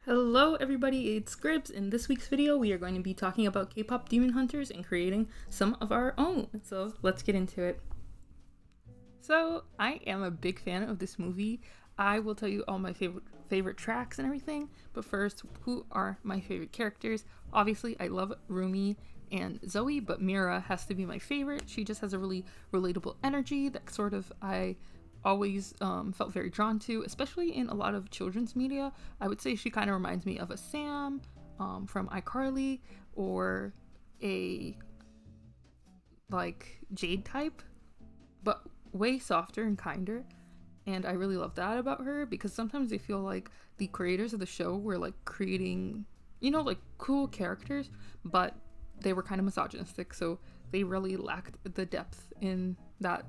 Hello everybody, it's Scribs. In this week's video, we are going to be talking about K-pop demon hunters and creating some of our own. So let's get into it. So I am a big fan of this movie. I will tell you all my favorite tracks and everything, but first, who are my favorite characters? Obviously, I love Rumi and Zoey, but Mira has to be my favorite. She just has a really relatable energy that sort of I always felt very drawn to, especially in a lot of children's media. I would say she kind of reminds me of a Sam from iCarly, or a like Jade type, but way softer and kinder. And I really love that about her, because sometimes I feel like the creators of the show were like creating, like cool characters, but they were kind of misogynistic, so they really lacked the depth in that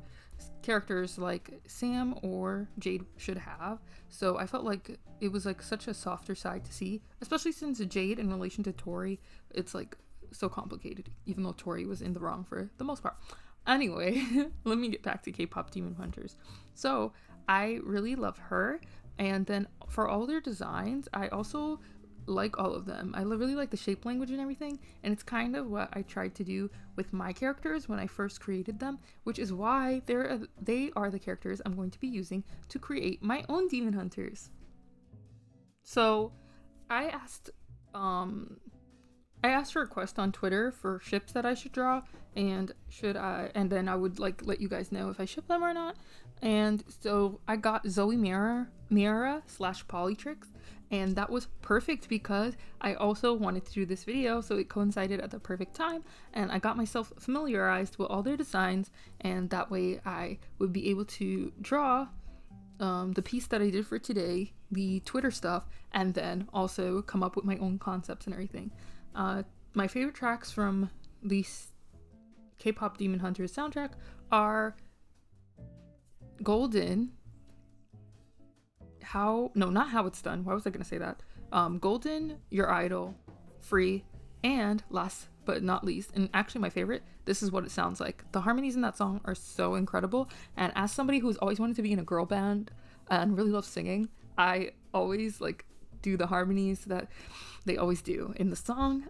characters like Sam or Jade should have. So I felt like it was like such a softer side to see, especially since Jade in relation to Tori, it's like so complicated, even though Tori was in the wrong for the most part. Anyway, let me get back to K-pop demon hunters. So I really love her, and then for all their designs, I also like all of them. I really like the shape language and everything, and it's kind of what I tried to do with my characters when I first created them, which is why they are the characters I'm going to be using to create my own demon hunters. So I asked for a request on Twitter for ships that I should draw, and then I would like let you guys know if I ship them or not. And so I got Zoey Mira slash Polytrix, and that was perfect because I also wanted to do this video, so it coincided at the perfect time, and I got myself familiarized with all their designs, and that way I would be able to draw the piece that I did for today, the Twitter stuff, and then also come up with my own concepts and everything. My favorite tracks from the K-pop Demon Hunters soundtrack are Golden, not How It's Done, why was I gonna say that? Golden, Your Idol, Free, and last but not least, and actually my favorite, This Is What It Sounds Like. The harmonies in that song are so incredible, and as somebody who's always wanted to be in a girl band and really loves singing, I always like do the harmonies that they always do in the song.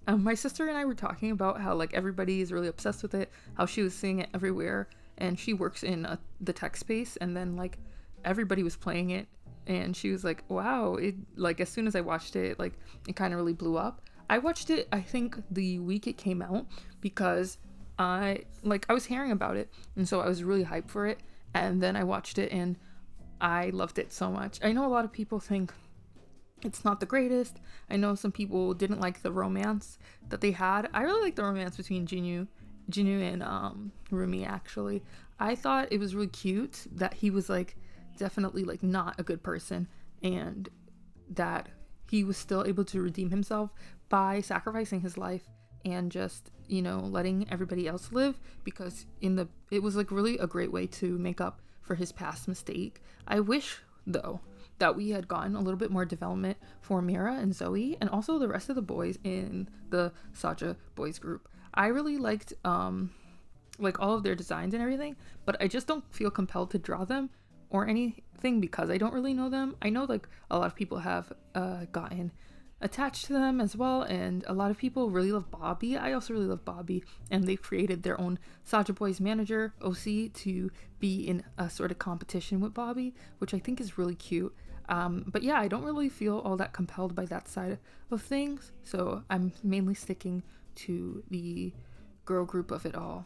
My sister and I were talking about how like everybody is really obsessed with it, how she was seeing it everywhere, and she works in the tech space, and then like everybody was playing it, and she was like, wow, it like as soon as I watched it, like it kind of really blew up. I watched it, I think, the week it came out, because I was hearing about it, and so I was really hyped for it, and then I watched it and I loved it so much. I know a lot of people think it's not the greatest. I know some people didn't like the romance that they had. I really like the romance between Jinu and Rumi, actually. I thought it was really cute that he was like definitely like not a good person, and that he was still able to redeem himself by sacrificing his life and just letting everybody else live, because it was like really a great way to make up for his past mistake. I wish though that we had gotten a little bit more development for Mira and Zoey, and also the rest of the boys in the Saja boys group. I really liked like all of their designs and everything, but I just don't feel compelled to draw them or anything because I don't really know them. I know like a lot of people have gotten attached to them as well, and a lot of people really love Bobby. I also really love Bobby, and they've created their own Saja Boys manager, OC, to be in a sort of competition with Bobby, which I think is really cute. But yeah, I don't really feel all that compelled by that side of things, so I'm mainly sticking to the girl group of it all.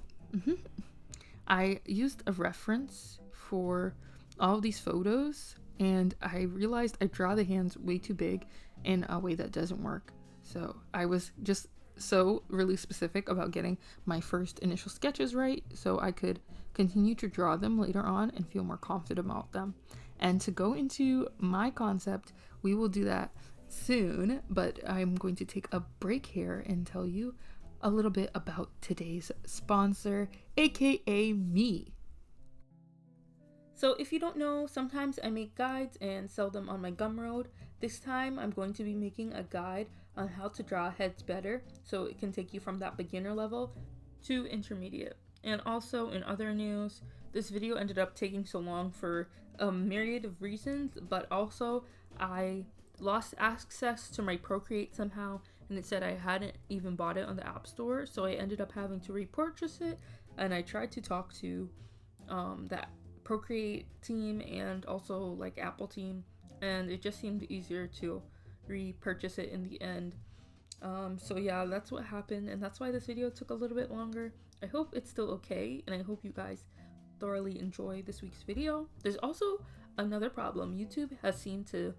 I used a reference for all of these photos, and I realized I draw the hands way too big in a way that doesn't work. So I was just so really specific about getting my first initial sketches right, so I could continue to draw them later on and feel more confident about them. And to go into my concept, we will do that soon, but I'm going to take a break here and tell you a little bit about today's sponsor, aka me. So if you don't know, sometimes I make guides and sell them on my Gumroad. This time I'm going to be making a guide on how to draw heads better, so it can take you from that beginner level to intermediate. And also in other news, this video ended up taking so long for a myriad of reasons, but also I lost access to my Procreate somehow, and it said I hadn't even bought it on the App Store, so I ended up having to repurchase it. And I tried to talk to that Procreate team and also like Apple team, and it just seemed easier to repurchase it in the end. So yeah, that's what happened, and that's why this video took a little bit longer. I hope it's still okay, and I hope you guys thoroughly enjoy this week's video. There's also another problem. YouTube has seemed to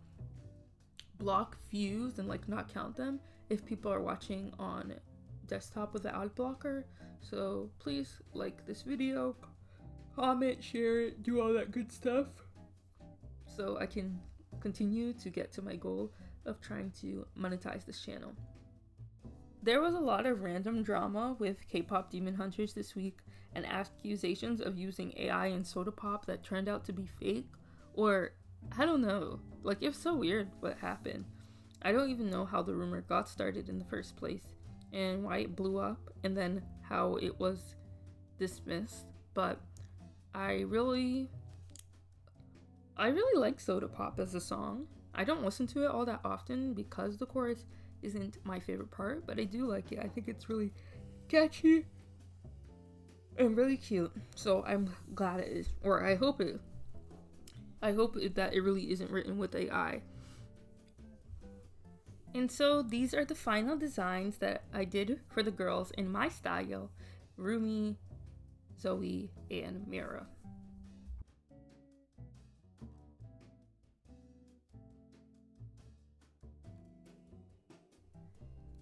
block views and like not count them if people are watching on desktop with the ad blocker. So please like this video, comment, share it, do all that good stuff, so I can continue to get to my goal of trying to monetize this channel. There was a lot of random drama with K-pop Demon Hunters this week, and accusations of using AI in soda pop that turned out to be fake, or I don't know, like it's so weird what happened. I don't even know how the rumor got started in the first place and why it blew up and then how it was dismissed, but I really like Soda Pop as a song. I don't listen to it all that often because the chorus isn't my favorite part, but I do like it. I think it's really catchy and really cute. So I'm glad it is, or I hope that it really isn't written with AI. And so these are the final designs that I did for the girls in my style: Rumi, Zoey, and Mira.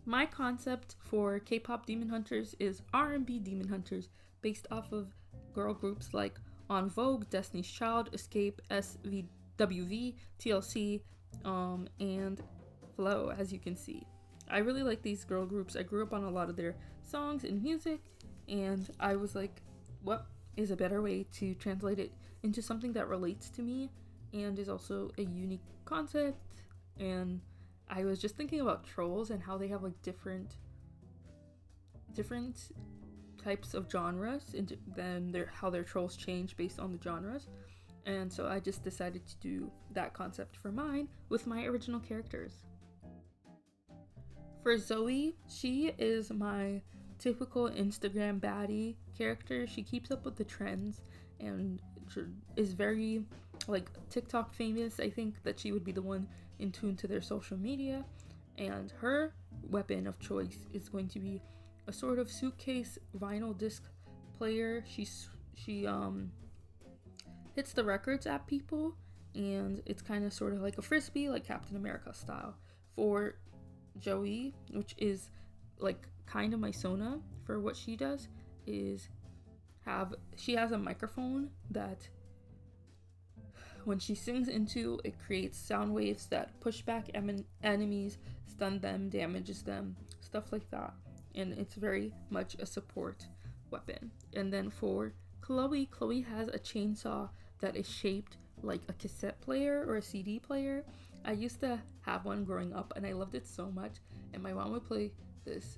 My concept for K-pop Demon Hunters is R&B Demon Hunters based off of girl groups like En Vogue, Destiny's Child, Escape, SVWV, TLC, and Flow, as you can see. I really like these girl groups. I grew up on a lot of their songs and music, and I was like, what is a better way to translate it into something that relates to me and is also a unique concept? And I was just thinking about trolls and how they have like different types of genres, and then how their trolls change based on the genres. And so I just decided to do that concept for mine with my original characters. For Zoey, she is my typical Instagram baddie character. She keeps up with the trends and is very like TikTok famous. I think that she would be the one in tune to their social media, and her weapon of choice is going to be a sort of suitcase vinyl disc player. She hits the records at people, and it's kind of sort of like a frisbee, like Captain America style. For Zoey, which is like kind of my Sona for what she does, is she has a microphone that when she sings into, it creates sound waves that push back enemies, stun them, damages them, stuff like that. And it's very much a support weapon. And then for Chloe has a chainsaw that is shaped like a cassette player or a CD player. I used to have one growing up and I loved it so much, and my mom would play this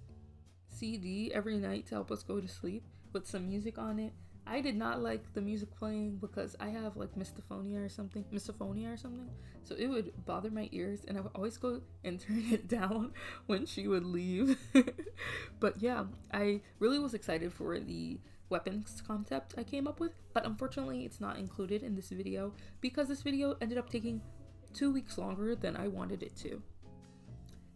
CD every night to help us go to sleep with some music on it. I did not like the music playing because I have like misophonia or something, so it would bother my ears, and I would always go and turn it down when she would leave. But yeah, I really was excited for the weapons concept I came up with, but unfortunately it's not included in this video because this video ended up taking 2 weeks longer than I wanted it to.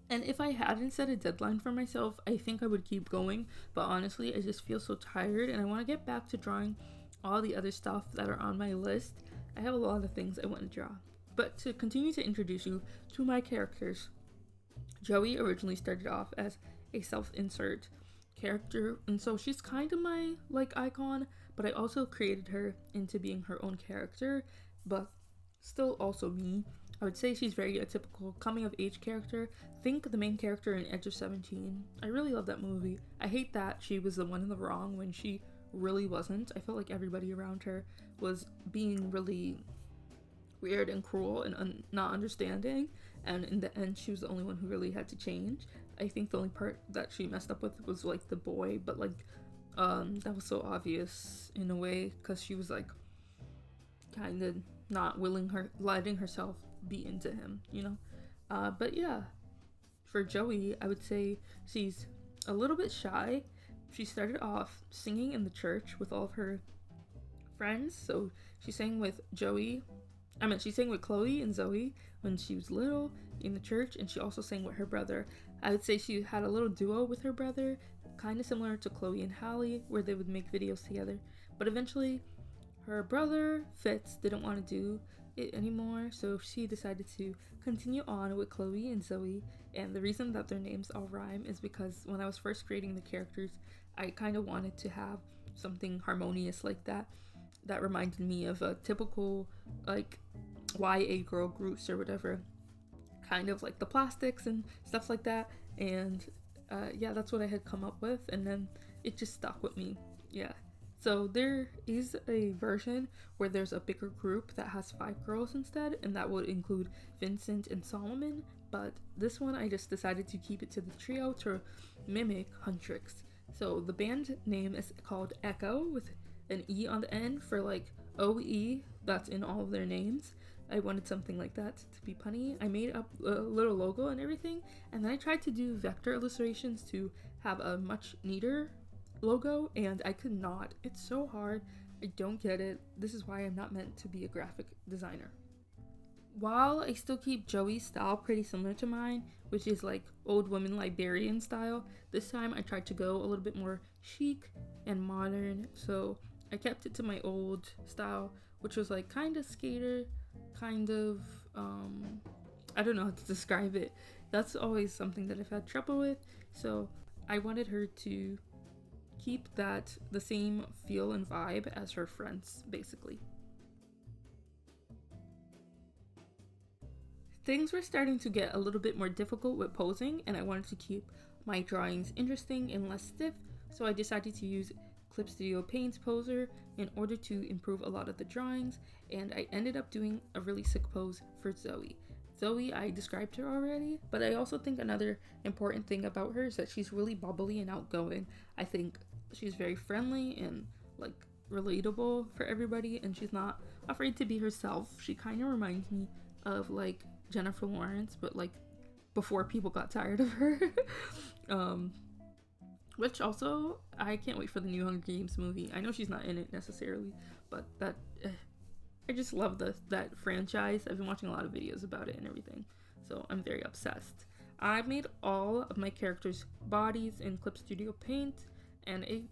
And if I hadn't set a deadline for myself, I think I would keep going, but honestly, I just feel so tired and I want to get back to drawing all the other stuff that are on my list. I have a lot of things I want to draw. But to continue to introduce you to my characters, Zoey originally started off as a self-insert character, and so she's kind of my like icon, but I also created her into being her own character, but still also me. I would say she's very a typical coming of age character. Think the main character in Edge of 17. I really love that movie. I hate that she was the one in the wrong when she really wasn't. I felt like everybody around her was being really weird and cruel and not understanding, and in the end she was the only one who really had to change. I think the only part that she messed up with was like the boy, but like that was so obvious in a way because she was like kind of not letting herself be into him, you know. But yeah, for Joey, I would say she's a little bit shy. She started off singing in the church with all of her friends. So she sang with she sang with Chloe and Zoe when she was little in the church, and she also sang with her brother. I would say she had a little duo with her brother, kind of similar to Chloe and Hallie, where they would make videos together. But eventually, her brother, Fitz, didn't want to do it anymore, so she decided to continue on with Chloe and Zoe. And the reason that their names all rhyme is because when I was first creating the characters, I kind of wanted to have something harmonious like that reminded me of a typical like YA girl groups or whatever, kind of like the Plastics and stuff like that. And yeah, that's what I had come up with, and then it just stuck with me. Yeah. So there is a version where there's a bigger group that has 5 girls instead, and that would include Vincent and Solomon. But this one I just decided to keep it to the trio to mimic Huntrix. So the band name is called Echo with an E on the end for like OE, that's in all of their names. I wanted something like that to be punny. I made up a little logo and everything, and then I tried to do vector illustrations to have a much neater logo, and I could not. It's so hard. I don't get it. This is why I'm not meant to be a graphic designer. While I still keep Joey's style pretty similar to mine, which is like old woman librarian style, this time I tried to go a little bit more chic and modern. So I kept it to my old style, which was like kind of skater, kind of I don't know how to describe it. That's always something that I've had trouble with. So I wanted her to keep that the same feel and vibe as her friends, basically. Things were starting to get a little bit more difficult with posing, and I wanted to keep my drawings interesting and less stiff, so I decided to use Clip Studio Paint's poser in order to improve a lot of the drawings, and I ended up doing a really sick pose for Zoe. Zoe, I described her already, but I also think another important thing about her is that she's really bubbly and outgoing. I think she's very friendly and like relatable for everybody, and she's not afraid to be herself. She kind of reminds me of like Jennifer Lawrence, but like before people got tired of her. Which also, I can't wait for the new Hunger Games movie. I know she's not in it necessarily, but that I just love that franchise. I've been watching a lot of videos about it and everything, so I'm very obsessed. I made all of my characters' bodies in Clip Studio Paint, and it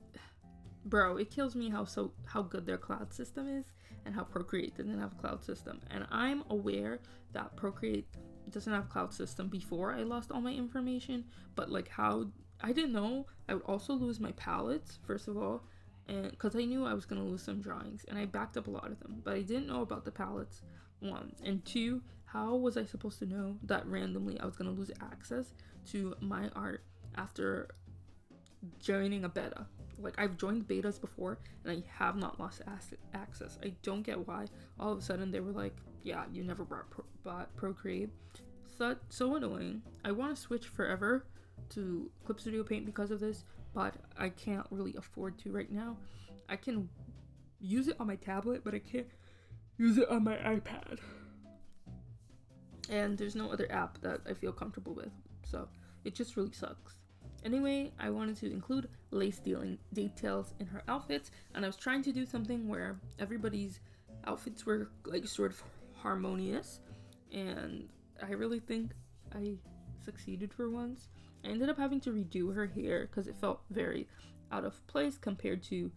kills me how good their cloud system is and how Procreate didn't have a cloud system. And I'm aware that Procreate doesn't have a cloud system before I lost all my information, but like how I didn't know I would also lose my palettes, first of all, and because I knew I was going to lose some drawings, and I backed up a lot of them, but I didn't know about the palettes, 1. And 2, how was I supposed to know that randomly I was going to lose access to my art after joining a beta? Like, I've joined betas before, and I have not lost access. I don't get why all of a sudden they were like, yeah, you never bought Procreate. So annoying. I want to switch forever to Clip Studio Paint because of this, but I can't really afford to right now. I can use it on my tablet, but I can't use it on my iPad. And there's no other app that I feel comfortable with, so it just really sucks. Anyway, I wanted to include lace details in her outfits, and I was trying to do something where everybody's outfits were like sort of harmonious, and I really think I succeeded for once. I ended up having to redo her hair because it felt very out of place compared to,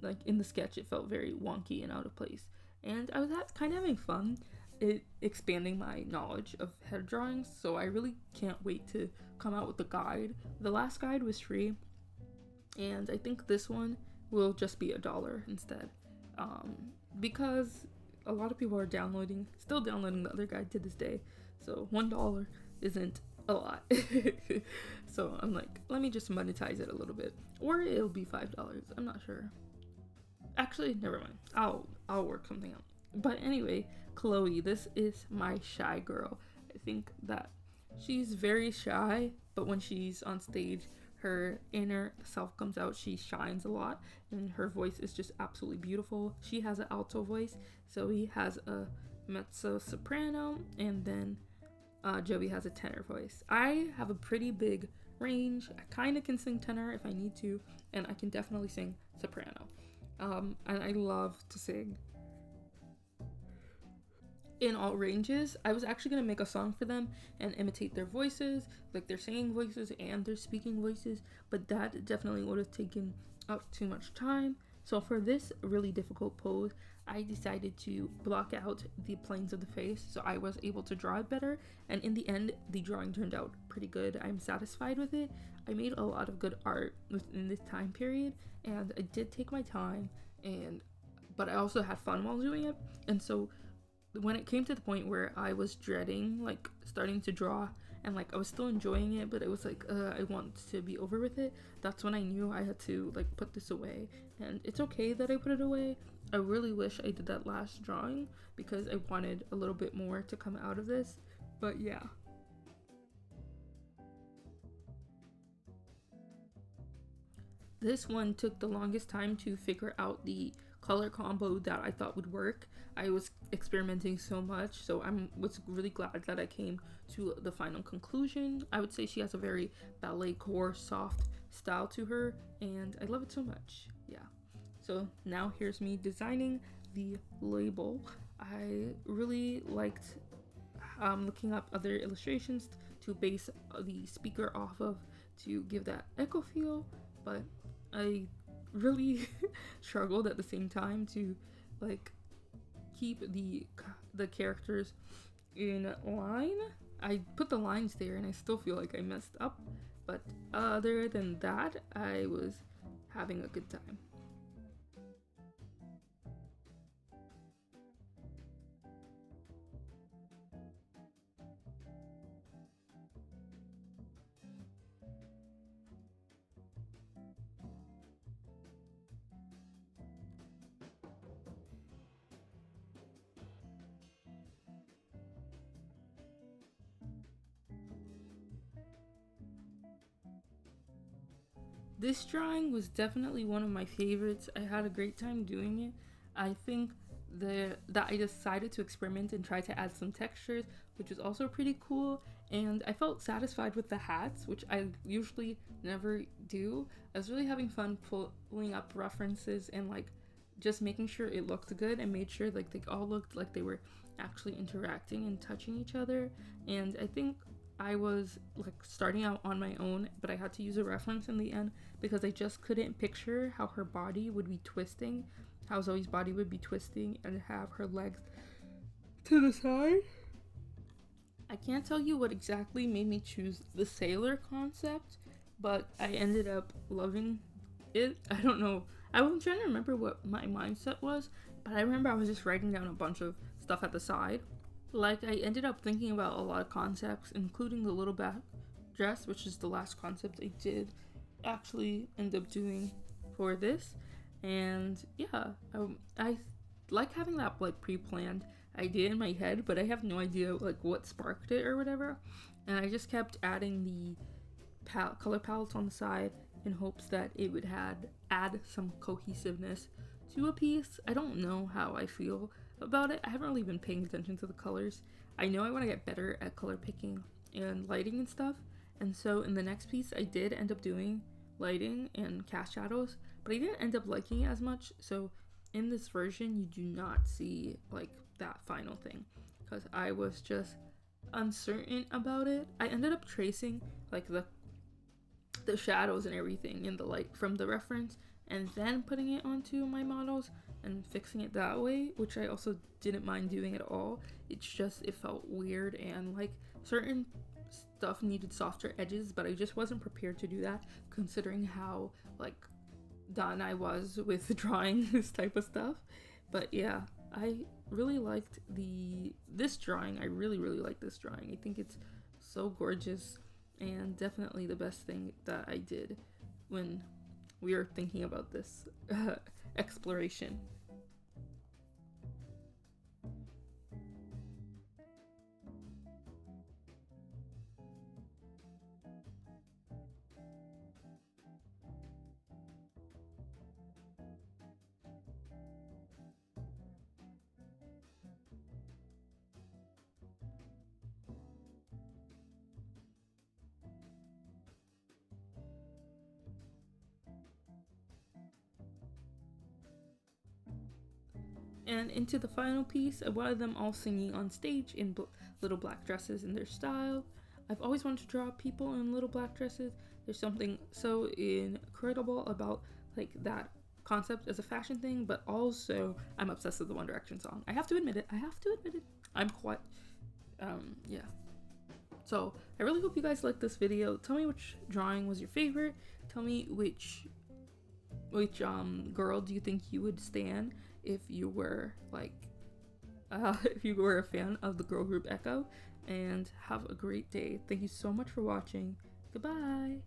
like, in the sketch it felt very wonky and out of place. And I was kind of having fun expanding my knowledge of head drawings, so I really can't wait to come out with the guide. The last guide was free, and I think this one will just be $1 instead, because a lot of people are still downloading the other guide to this day, so $1 isn't a lot. So I'm like, let me just monetize it a little bit, or it'll be $5. I'm not sure. Actually, never mind. I'll work something out. But anyway, Chloe, this is my shy girl. I think that she's very shy, but when she's on stage, her inner self comes out. She shines a lot, and her voice is just absolutely beautiful. She has an alto voice, so he has a mezzo soprano, and then Joey has a tenor voice. I have a pretty big range. I kind of can sing tenor if I need to, and I can definitely sing soprano. And I love to sing in all ranges. I was actually gonna make a song for them and imitate their voices, like their singing voices and their speaking voices, but that definitely would have taken up too much time. So for this really difficult pose, I decided to block out the planes of the face so I was able to draw it better, and in the end the drawing turned out pretty good. I'm satisfied with it. I made a lot of good art within this time period, and I did take my time, but I also had fun while doing it. And so when it came to the point where I was dreading like starting to draw, and like I was still enjoying it, but it was like I want to be over with it, that's when I knew I had to like put this away. And it's okay that I put it away. I really wish I did that last drawing because I wanted a little bit more to come out of this. But yeah, this one took the longest time to figure out the color combo that I thought would work. I was experimenting so much, so was really glad that I came to the final conclusion. I would say she has a very ballet core soft style to her, and I love it so much. Yeah. So now here's me designing the label. I really liked looking up other illustrations to base the speaker off of to give that echo feel, but I really struggled at the same time to like keep the characters in line. I put the lines there and I still feel like I messed up, but other than that, I was having a good time. This drawing was definitely one of my favorites. I had a great time doing it. I think that I decided to experiment and try to add some textures, which was also pretty cool. And I felt satisfied with the hats, which I usually never do. I was really having fun pulling up references and like just making sure it looked good, and made sure like they all looked like they were actually interacting and touching each other. And I think I was like starting out on my own, but I had to use a reference in the end because I just couldn't picture how her body would be twisting, how Zoe's body would be twisting and have her legs to the side. I can't tell you what exactly made me choose the sailor concept, but I ended up loving it. I don't know. I'm trying to remember what my mindset was, but I remember I was just writing down a bunch of stuff at the side. Like, I ended up thinking about a lot of concepts, including the little back dress, which is the last concept I did actually end up doing for this. And yeah, I like having that like pre-planned idea in my head, but I have no idea like what sparked it or whatever. And I just kept adding the color palettes on the side in hopes that it would add some cohesiveness to a piece. I don't know how I feel about it. I haven't really been paying attention to the colors. I know I want to get better at color picking and lighting and stuff. And so in the next piece, I did end up doing lighting and cast shadows, but I didn't end up liking it as much. So in this version, you do not see like that final thing because I was just uncertain about it. I ended up tracing like the shadows and everything in the light from the reference, and then putting it onto my models and fixing it that way, which I also didn't mind doing at all. It's just it felt weird, and like certain stuff needed softer edges, but I just wasn't prepared to do that considering how like done I was with drawing this type of stuff. But yeah, I really liked this drawing. I really like this drawing. I think it's so gorgeous, and definitely the best thing that I did when we were thinking about this exploration. And into the final piece, I wanted them all singing on stage in little black dresses in their style. I've always wanted to draw people in little black dresses. There's something so incredible about like that concept as a fashion thing, but also I'm obsessed with the One Direction song. I have to admit it. I'm quite, yeah. So I really hope you guys liked this video. Tell me which drawing was your favorite. Tell me which girl do you think you would stan if you were like if you were a fan of the girl group Echo. And have a great day. Thank you so much for watching. Goodbye.